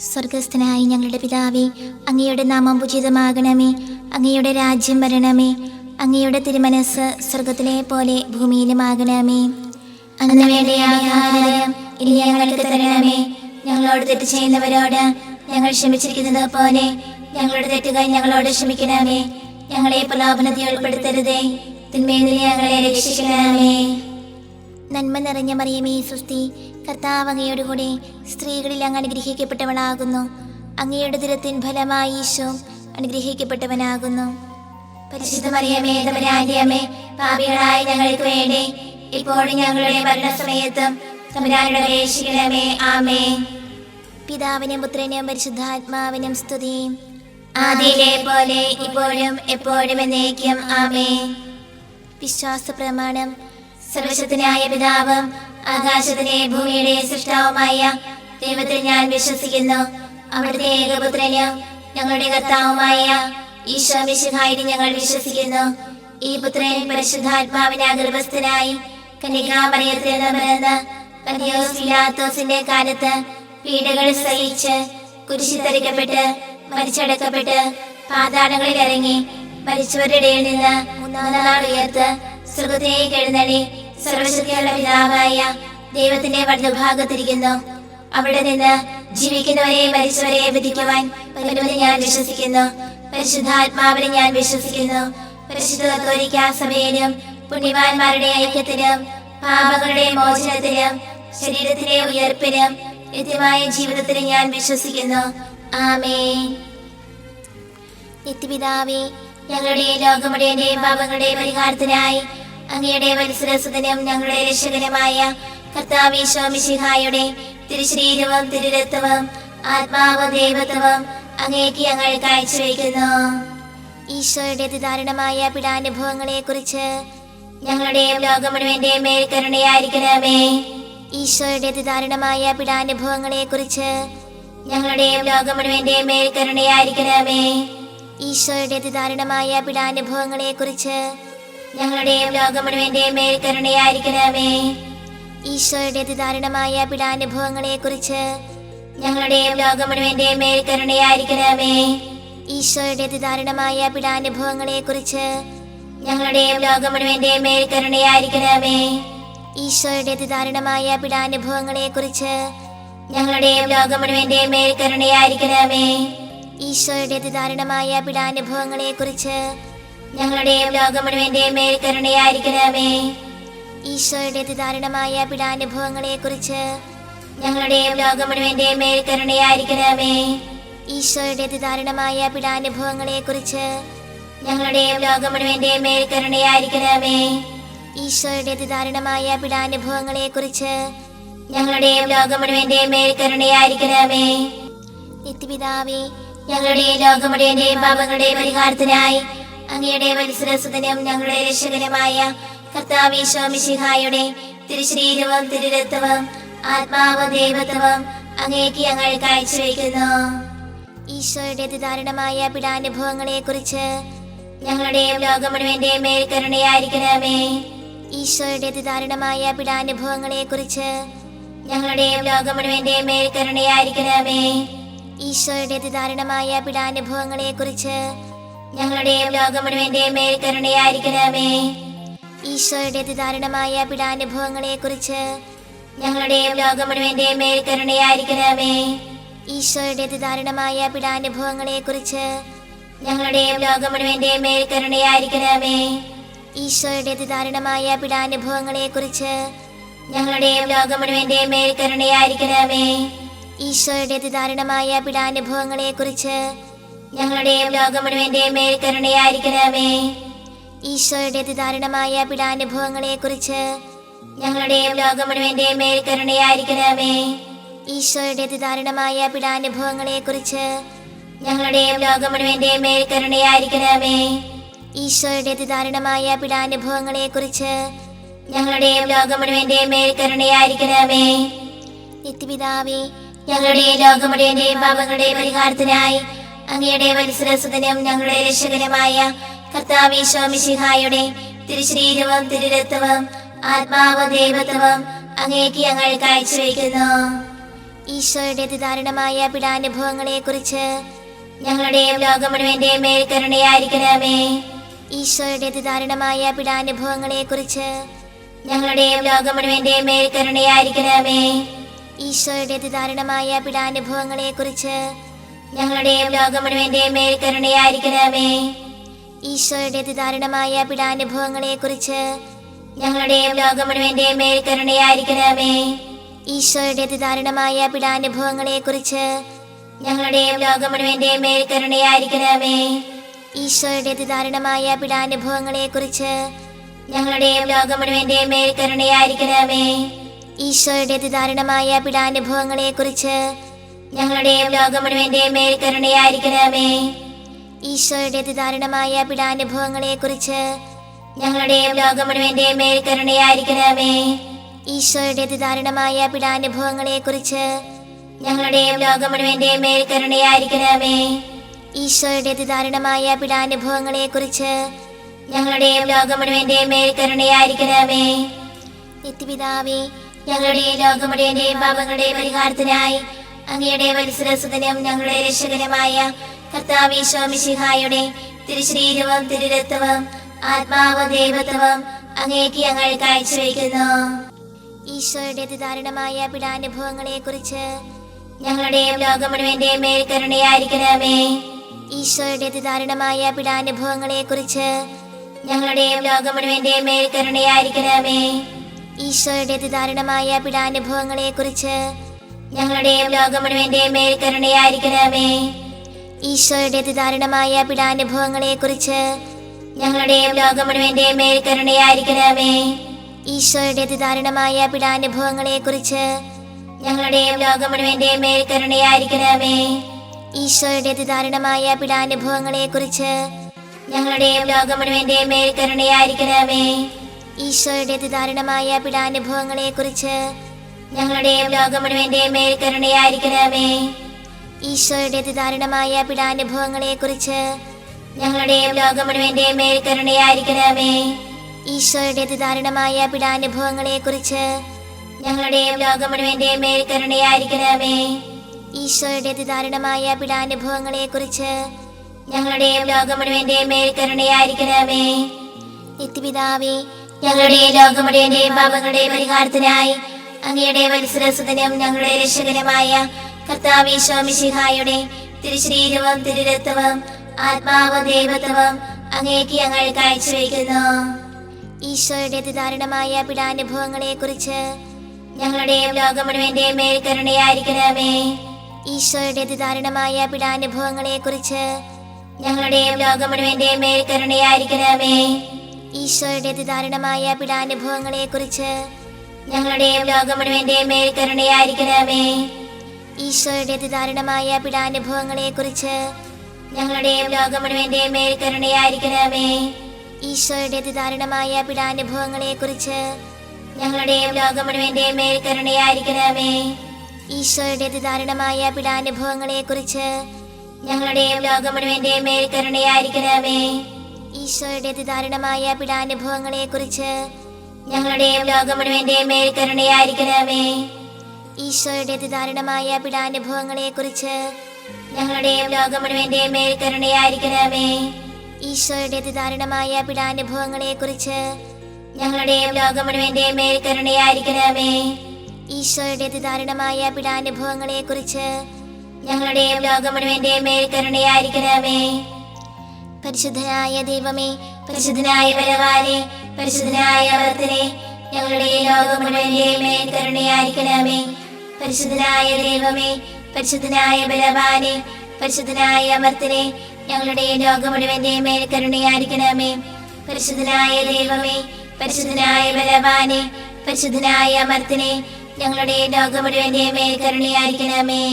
സ്വർഗസ്ഥനായ ഞങ്ങളുടെ പിതാവേ, അങ്ങയുടെ നാമം പൂജിതമാകണമേ. അങ്ങയുടെ രാജ്യം വരണമേ. അങ്ങയുടെ തിരുമനസ് സ്വർഗത്തിലെ പോലെ ഭൂമിയിലുമാകണമേ. അന്ന് വേണ്ട ആഹാരം ഇനി ഞങ്ങൾക്ക് തരണമേ. ഞങ്ങളോട് തെറ്റ് ചെയ്യുന്നവരോട് ഞങ്ങൾ ക്ഷമിച്ചിരിക്കുന്നത് പോലെ ഞങ്ങളുടെ തെറ്റുകൾ ഞങ്ങളോട് ക്ഷമിക്കണമേ. ഞങ്ങളെ പ്രലോഭനത്തിൽ ഉൾപ്പെടുത്തരുതേ, തിന്മയിൽ നിന്ന് ഞങ്ങളെ രക്ഷിക്കണമേ. നന്മ നിറഞ്ഞ മറിയമേ, സ്വസ്തി, കർത്താവ് അങ്ങയോട് കൂടെ സ്ത്രീകളിൽ അങ്ങ് അനുഗ്രഹിക്കപ്പെട്ടവളാകുന്നു. അങ്ങയുടെ ദുരത്തിൻ ഫലമായി ഈശോ അനുഗ്രഹിക്കപ്പെട്ടവനാകുന്നു. പരിശുദ്ധ മറിയമേ, തമ്പുരാന്റെ അമ്മേ, പാപികളായ ഞങ്ങൾക്ക് വേണ്ടി ഇപ്പോഴും ഞങ്ങളുടെ മരണസമയത്തും തമ്പുരാനോട് അപേക്ഷിക്കണമേ. ആമേൻ. പിതാവിനും പുത്രനും പരിശുദ്ധാത്മാവിനും സ്തുതി, ആദിയിലെ പോലെ ഇപ്പോഴും എപ്പോഴും എന്നേക്കും. ആമേൻ. വിശ്വാസ പ്രമാണം. സർവശക്തനായ പിതാവും ആകാശത്തിലെ ഭൂമിയുടെ സൃഷ്ടാവുമായ ദൈവത്തിൽ ഞാൻ വിശ്വസിക്കുന്നു. അവിടുത്തെ ഏകപുത്രനും ഞങ്ങളുടെ കർത്താവുമായ ഈശോ മിശിഹായിൽ ഞങ്ങൾ വിശ്വസിക്കുന്നു. ഈ പുത്രൻ പരിശുദ്ധാത്മാവിനാൽ ഗർഭസ്ഥനായി കന്യകാമറിയത്തിൽ നിന്ന് പിറന്ന് പന്തിയോസ് പിലാത്തോസിന്റെ കാലത്ത് പീഡകൾ സഹിച്ച് കുരിശിൽ തറയ്ക്കപ്പെട്ട് മരിച്ചടക്കപ്പെട്ട് പാതാളങ്ങളിൽ ഇറങ്ങി മരിച്ചവരുടെ ഇടയിൽ നിന്ന് മൂന്നാം നാൾ ഉയർത്ത് സ്വർഗ്ഗത്തിലേക്ക് എഴുന്നള്ളി സർവശക്തിയുള്ള പിതാവായ ദൈവത്തിന്റെ വലതുഭാഗത്തിരിക്കുന്നു. അവിടെ നിന്ന് ജീവിക്കുന്നവരെ മരിച്ചവരെ വിധിക്കുവാൻ വരുമെന്ന് ഞാൻ വിശ്വസിക്കുന്നു. പരിശുദ്ധാത്മാവിനെ ഞാൻ വിശ്വസിക്കുന്നു. പരിശുദ്ധ കത്തോലിക്കാ സഭയിലും പുണ്യവാന്മാരുടെ ഐക്യത്തിലും പാപങ്ങളുടെ മോചനത്തിലും ശരീരത്തിലെ ഉയർപ്പിനും നിത്യമായ ജീവിതത്തിലും ഞാൻ വിശ്വസിക്കുന്നു. ആമേൻ. നിത്യപിതാവേ, ഞങ്ങളുടെ ലോകമുഴുവന്റെയും പാപങ്ങളുടെ പരിഹാരത്തിനായി അങ്ങയുടെ വത്സരസുതനും ഞങ്ങളുടെ രക്ഷകനുമായ കർത്താവ് ഈശോ മിശിഹായുടെ തിരുശരീരവും തിരുരക്തവും ആത്മാവും ദൈവത്വവും അങ്ങേക്ക് ഞങ്ങൾ കാഴ്ചവെക്കുന്നു. ഈശോയുടെ അതിദാരുണമായ പീഡാനുഭവങ്ങളെ കുറിച്ച് ഞങ്ങളുടെയും ലോകം മുഴുവന്റെയും മേൽ കരുണയായിരിക്കണമേ. ഈശോയുടെ അതിദാരുണമായ പീഡാനുഭവങ്ങളെ കുറിച്ച് ഞങ്ങളുടെയും ലോകം മുഴുവന്റെയും മേൽ കരുണയായിരിക്കണമേ. ഈശോയുടെ അതിദാരുണമായ പീഡാനുഭവങ്ങളെ കുറിച്ച് ഞങ്ങളുടെയും ലോകം മുഴുവന്റെയും മേൽ കരുണയായിരിക്കണമേ. ഈശോയുടെ അതിദാരുണമായ പീഡാനുഭവങ്ങളെ കുറിച്ച് ഞങ്ങളുടെയും ലോകം മുഴുവന്റെയും മേൽ കരുണയായിരിക്കണമേ. ഈശോയുടെ അതിദാരുണമായ പീഡാനുഭവങ്ങളെ കുറിച്ച് ഞങ്ങളുടെയും ലോകം മുഴുവന്റെയും മേൽ കരുണയായിരിക്കണമേ. ഈശോയുടെ അതിദാരുണമായ പീഡാനുഭവങ്ങളെ കുറിച്ച് ഞങ്ങളുടെയും ലോകം മുഴുവന്റെയും മേൽ കരുണയായിരിക്കണമേ. ഈശോയുടെ അതിദാരുണമായ പീഡാനുഭവങ്ങളെ കുറിച്ച് ഞങ്ങളുടെയും ലോകം മുഴുവന്റെയും മേൽ കരുണയായിരിക്കണമേ. ഈശോയുടെ അതിദാരുണമായ പീഡാനുഭവങ്ങളെ കുറിച്ച് ഞങ്ങളുടെയും ലോകം മുഴുവന്റെയും മേൽ കരുണയായിരിക്കണമേ. ഈശോയുടെ അതിദാരുണമായ പീഡാനുഭവങ്ങളെ കുറിച്ച് ഞങ്ങളുടെയും ലോകം മുഴുവന്റെയും മേൽ കരുണയായിരിക്കണമേ. ഈശോയുടെ അതിദാരുണമായ പീഡാനുഭവങ്ങളെ കുറിച്ച് ഞങ്ങളുടെയും ലോകം മുഴുവന്റെയും മേൽ കരുണയായിരിക്കണമേ. നിത്യപിതാവേ, ഞങ്ങളുടെ ലോകം മുഴുവന്റെയും പാപങ്ങളുടെ പരിഹാരത്തിനായി അങ്ങയുടെ വത്സരസുതനും ഞങ്ങളുടെ രക്ഷകനുമായ കർത്താവ് ഈശോ മിശിഹായുടെ തിരുശരീരവും തിരുരക്തവും ആത്മാവും ദൈവത്വവും അങ്ങേക്ക് ഞങ്ങൾ കാഴ്ചവെക്കുന്നു. ഈശോയുടെ അതിദാരുണമായ പീഡാനുഭവങ്ങളെ കുറിച്ച് ഞങ്ങളുടെയും ലോകം മുഴുവന്റെയും മേൽ കരുണയായിരിക്കണമേ. ഈശോയുടെ അതിദാരുണമായ പീഡാനുഭവങ്ങളെ കുറിച്ച് ഞങ്ങളുടെയും ലോകം മുഴുവന്റെയും മേൽ കരുണയായിരിക്കണമേ. ഈശോയുടെ അതിദാരുണമായ പീഡാനുഭവങ്ങളെ കുറിച്ച് ഞങ്ങളുടെയും ലോകം മുഴുവന്റെയും മേൽ കരുണയായിരിക്കണമേ. ഈശോയുടെ അതിദാരുണമായ പീഡാനുഭവങ്ങളെ കുറിച്ച് ഞങ്ങളുടെയും ലോകം മുഴുവന്റെയും മേൽ കരുണയായിരിക്കണമേ. ഈശോയുടെ അതിദാരുണമായ പീഡാനുഭവങ്ങളെ കുറിച്ച് ഞങ്ങളുടെയും ലോകം മുഴുവന്റെയും മേൽ കരുണയായിരിക്കണമേ. ഈശോയുടെ അതിദാരുണമായ പീഡാനുഭവങ്ങളെ കുറിച്ച് ഞങ്ങളുടെയും ലോകം മുഴുവന്റെയും മേൽ കരുണയായിരിക്കണമേ. ഈശോയുടെ അതിദാരുണമായ പീഡാനുഭവങ്ങളെ കുറിച്ച് ഞങ്ങളുടെയും ലോകം മുഴുവന്റെയും മേൽ കരുണയായിരിക്കണമേ. ഈശോയുടെ അതിദാരുണമായ പീഡാനുഭവങ്ങളെ കുറിച്ച് ഞങ്ങളുടെയും ലോകം മുഴുവന്റെയും മേൽ കരുണയായിരിക്കണമേ. ഈശോയുടെ അതിദാരുണമായ പീഡാനുഭവങ്ങളെ കുറിച്ച് ഞങ്ങളുടെയും ലോകം മുഴുവന്റെയും മേൽ കരുണയായിരിക്കണമേ. ഈശോയുടെ അതിദാരുണമായ പീഡാനുഭവങ്ങളെ കുറിച്ച് ഞങ്ങളുടെയും ലോകം മുഴുവന്റെയും മേൽ കരുണയായിരിക്കണമേ. നിത്യപിതാവേ, ഞങ്ങളുടെ ലോകം മുഴുവന്റെയും പാപങ്ങളുടെ പരിഹാരത്തിനായി അങ്ങയുടെ വത്സരസുതനും ഞങ്ങളുടെ രക്ഷകനുമായ കർത്താവ് ഈശോ മിശിഹായുടെ തിരുശരീരവും തിരുരക്തവും ആത്മാവും ദൈവത്വവും അങ്ങേക്ക് ഞങ്ങൾ കാഴ്ചവെക്കുന്നു. ഈശോയുടെ അതിദാരുണമായ പീഡാനുഭവങ്ങളെ കുറിച്ച് ഞങ്ങളുടെയും ലോകം മുഴുവന്റെയും മേൽ കരുണയായിരിക്കണമേ. ഈശോയുടെ അതിദാരുണമായ പീഡാനുഭവങ്ങളെ കുറിച്ച് ഞങ്ങളുടെയും ലോകം മുഴുവന്റെയും മേൽ കരുണയായിരിക്കണമേ. ഈശോയുടെ അതിദാരുണമായ പീഡാനുഭവങ്ങളെ കുറിച്ച് ഞങ്ങളുടെയും ലോകം മുഴുവന്റെയും മേൽ കരുണയായിരിക്കണമേ. ഈശോയുടെ അതിദാരുണമായ പീഡാനുഭവങ്ങളെ കുറിച്ച് ഞങ്ങളുടെയും ലോകം മുഴുവന്റെയും മേൽ കരുണയായിരിക്കണമേ. ഈശോയുടെ അതിദാരുണമായ പീഡാനുഭവങ്ങളെ കുറിച്ച് ഞങ്ങളുടെയും ലോകം മുഴുവന്റെയും മേൽ കരുണയായിരിക്കണമേ. ഈശോയുടെ അതിദാരുണമായ പീഡാനുഭവങ്ങളെ കുറിച്ച് ഞങ്ങളുടെയും ലോകം മുഴുവന്റെയും മേൽ കരുണയായിരിക്കണമേ. ഈശോയുടെ അതിദാരുണമായ പീഡാനുഭവങ്ങളെ കുറിച്ച് ഞങ്ങളുടെയും ലോകം മുഴുവന്റെയും മേൽ കരുണയായിരിക്കണമേ. ഈശോയുടെ അതിദാരുണമായ പീഡാനുഭവങ്ങളെ കുറിച്ച് ഞങ്ങളുടെയും ലോകം മുഴുവന്റെയും മേൽ കരുണയായിരിക്കണമേ. ഈശോയുടെ അതിദാരുണമായ പീഡാനുഭവങ്ങളെ കുറിച്ച് ഞങ്ങളുടെയും ലോകം മുഴുവന്റെയും മേൽ കരുണയായിരിക്കണമേ. ഈശോയുടെ അതിദാരുണമായ പീഡാനുഭവങ്ങളെ കുറിച്ച് ഞങ്ങളുടെയും ലോകം മുഴുവന്റെയും മേൽ കരുണയായിരിക്കണമേ. നിത്യപിതാവേ, ഞങ്ങളുടെ ലോകം മുഴുവന്റെയും പാപങ്ങളുടെ പരിഹാരത്തിനായി അങ്ങയുടെ വത്സരസുതനും ഞങ്ങളുടെ രക്ഷകനുമായ കർത്താവ് ഈശോ മിശിഹായുടെ തിരുശരീരവും തിരുരക്തവും ആത്മാവും ദൈവത്വവും അങ്ങേക്ക് ഞങ്ങൾ കാഴ്ചവെക്കുന്നു. ഈശോയുടെ അതിദാരുണമായ പീഡാനുഭവങ്ങളെ കുറിച്ച് ഞങ്ങളുടെയും ലോകം മുഴുവന്റെയും മേൽ കരുണയായിരിക്കണമേ. ഈശോയുടെ അതിദാരുണമായ പീഡാനുഭവങ്ങളെ കുറിച്ച് ഞങ്ങളുടെയും ലോകം മുഴുവന്റെയും മേൽ കരുണയായിരിക്കണമേ. ഈശോയുടെ അതിദാരുണമായ പീഡാനുഭവങ്ങളെ കുറിച്ച് ഞങ്ങളുടെയും ലോകം മുഴുവന്റെയും മേൽ കരുണയായിരിക്കണമേ. ഈശോയുടെ അതിദാരുണമായ പീഡാനുഭവങ്ങളെ കുറിച്ച് ഞങ്ങളുടെയും ലോകം മുഴുവന്റെയും മേൽ കരുണയായിരിക്കണമേ. ഈശോയുടെ അതിദാരുണമായ പീഡാനുഭവങ്ങളെ കുറിച്ച് ഞങ്ങളുടെയും ലോകം മുഴുവന്റെയും മേൽ കരുണയായിരിക്കണമേ. ഈശോയുടെ അതിദാരുണമായ പീഡാനുഭവങ്ങളെ കുറിച്ച് ഞങ്ങളുടെയും ലോകം മുഴുവന്റെയും മേൽ കരുണയായിരിക്കണമേ. ഈശോയുടെ അതിദാരുണമായ പീഡാനുഭവങ്ങളെ കുറിച്ച് ഞങ്ങളുടെയും ലോകം മുഴുവന്റെയും മേൽ കരുണയായിരിക്കണമേ. ഈശോയുടെ അതിദാരുണമായ പീഡാനുഭവങ്ങളെ കുറിച്ച് ഞങ്ങളുടെയും ലോകം മുഴുവന്റെയും മേൽ കരുണയായിരിക്കണമേ. ഈശോയുടെ അതിദാരുണമായ പീഡാനുഭവങ്ങളെ കുറിച്ച് ഞങ്ങളുടെയും ലോകം മുഴുവന്റെയും മേൽ കരുണയായിരിക്കണമേ. ഈശോയുടെ അതിദാരുണമായ പീഡാനുഭവങ്ങളെ കുറിച്ച് ഞങ്ങളുടെയും ലോകം മുഴുവന്റെയും മേൽ കരുണയായിരിക്കണമേ. നിത്യപിതാവേ, ഞങ്ങളുടെ ലോകം മുഴുവന്റെയും പാപങ്ങളുടെ പരിഹാരത്തിനായി അങ്ങയുടെ വത്സരസുതനും ഞങ്ങളുടെ രക്ഷകനുമായ കർത്താവ് ഈശോ മിശിഹായുടെ തിരുശരീരവും തിരുരക്തവും ആത്മാവും ദൈവത്വവും അങ്ങേക്ക് ഞങ്ങൾ കാഴ്ചവെക്കുന്നു. ഈശോയുടെ അതിദാരുണമായ പീഡാനുഭവങ്ങളെ കുറിച്ച് ഞങ്ങളുടെയും ലോകം മുഴുവന്റെയും മേൽ കരുണയായിരിക്കണമേ. ഈശോയുടെ അതിദാരുണമായ പീഡാനുഭവങ്ങളെ കുറിച്ച് ഞങ്ങളുടെയും ലോകം മുഴുവന്റെയും മേൽ കരുണയായിരിക്കണമേ. ഈശോയുടെ അതിദാരുണമായ പീഡാനുഭവങ്ങളെ കുറിച്ച് ഞങ്ങളുടെയും ലോകം മുഴുവന്റെയും മേൽ കരുണയായിരിക്കണമേ. ഈശോയുടെ അതിദാരുണമായ പീഡാനുഭവങ്ങളെ കുറിച്ച് ഞങ്ങളുടെയും ലോകം മുഴുവന്റെയും മേൽ കരുണയായിരിക്കണമേ. ഈശോയുടെ അതിദാരുണമായ പീഡാനുഭവങ്ങളെ കുറിച്ച് ഞങ്ങളുടെയും ലോകം മുഴുവന്റെയും മേൽ കരുണയായിരിക്കണമേ. ഈശോയുടെ അതിദാരുണമായ പീഡാനുഭവങ്ങളെ കുറിച്ച് ഞങ്ങളുടെയും ലോകം മുഴുവന്റെയും മേൽ കരുണയായിരിക്കണമേ. ഈശോയുടെ അതിദാരുണമായ പീഡാനുഭവങ്ങളെ കുറിച്ച് ഞങ്ങളുടെയും ലോകം മുഴുവന്റെയും മേൽ കരുണയായിരിക്കണമേ. ഈശോയുടെ അതിദാരുണമായ പീഡാനുഭവങ്ങളെ കുറിച്ച് ഞങ്ങളുടെയും ലോകം മുഴുവന്റെയും മേൽ കരുണയായിരിക്കണമേ. ഈശോയുടെ അതിദാരുണമായ പീഡാനുഭവങ്ങളെ കുറിച്ച് ഞങ്ങളുടെയും ലോകം മുഴുവന്റെയും മേൽ കരുണയായിരിക്കണമേ. ഈശോയുടെ അതിദാരുണമായ പീഡാനുഭവങ്ങളെ കുറിച്ച് ഞങ്ങളുടെയും ലോകം മുഴുവന്റെയും മേൽ കരുണയായിരിക്കണമേ. പരിശുദ്ധനായ ദൈവമേ, പരിശുദ്ധനായ ബലവാനേ, പരിശുദ്ധനായ അമർത്തനേ, ഞങ്ങളുടെ ലോകം മുഴുവന്റെയും മേൽ കരുണയായിരിക്കണമേ. പരിശുദ്ധനായ ദൈവമേ, പരിശുദ്ധനായ ബലവാനേ, പരിശുദ്ധനായ അമർത്തനേ, ഞങ്ങളുടെ ലോകം മുഴുവന്റെയും മേൽ കരുണയായിരിക്കണമേ. പരിശുദ്ധനായ ദൈവമേ, പരിശുദ്ധനായ ബലവാനേ, പരിശുദ്ധനായ അമർത്തനേ, ഞങ്ങളുടെ ലോകം മുഴുവന്റെയും മേൽ കരുണയായിരിക്കണമേ.